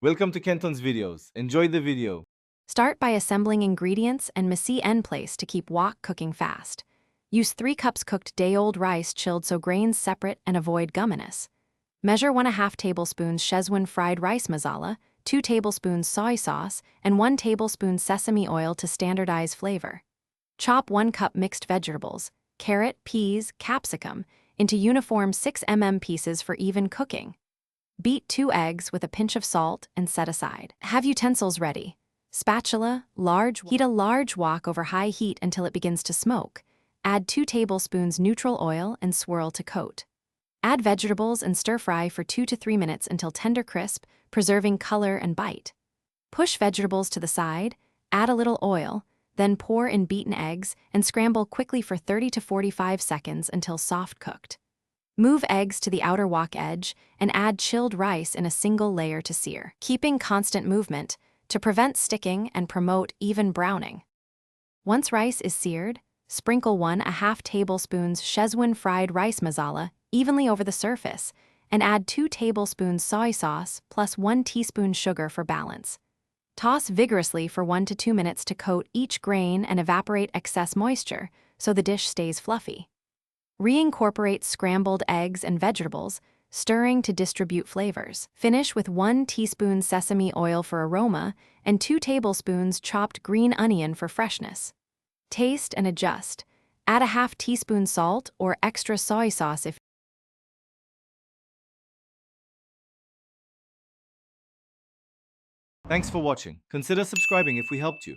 Welcome to Kenton's videos. Enjoy the video. Start by assembling ingredients and mixi en place to keep wok cooking fast. Use 3 cups cooked day-old rice chilled so grains separate and avoid gumminess. Measure 1/2 tablespoons Schezwan Fried Rice Masala, 2 tablespoons soy sauce, and 1 tablespoon sesame oil to standardize flavor. Chop 1 cup mixed vegetables, carrot, peas, capsicum, into uniform 6 pieces for even cooking. Beat 2 eggs with a pinch of salt and set aside. Have utensils ready. Spatula, heat a large wok over high heat until it begins to smoke. Add 2 tablespoons neutral oil and swirl to coat. Add vegetables and stir-fry for 2 to 3 minutes until tender crisp, preserving color and bite. Push vegetables to the side, add a little oil, then pour in beaten eggs and scramble quickly for 30 to 45 seconds until soft cooked. Move eggs to the outer wok edge and add chilled rice in a single layer to sear, keeping constant movement to prevent sticking and promote even browning. Once rice is seared, sprinkle 1/2 tablespoons Schezwan Fried Rice Masala evenly over the surface and add 2 tablespoons soy sauce plus 1 teaspoon sugar for balance. Toss vigorously for 1 to 2 minutes to coat each grain and evaporate excess moisture so the dish stays fluffy. Reincorporate scrambled eggs and vegetables, stirring to distribute flavors. Finish with 1 teaspoon sesame oil for aroma and 2 tablespoons chopped green onion for freshness. Taste and adjust. Add 1/2 teaspoon salt or extra soy sauce if Thanks for watching. Consider subscribing if we helped you.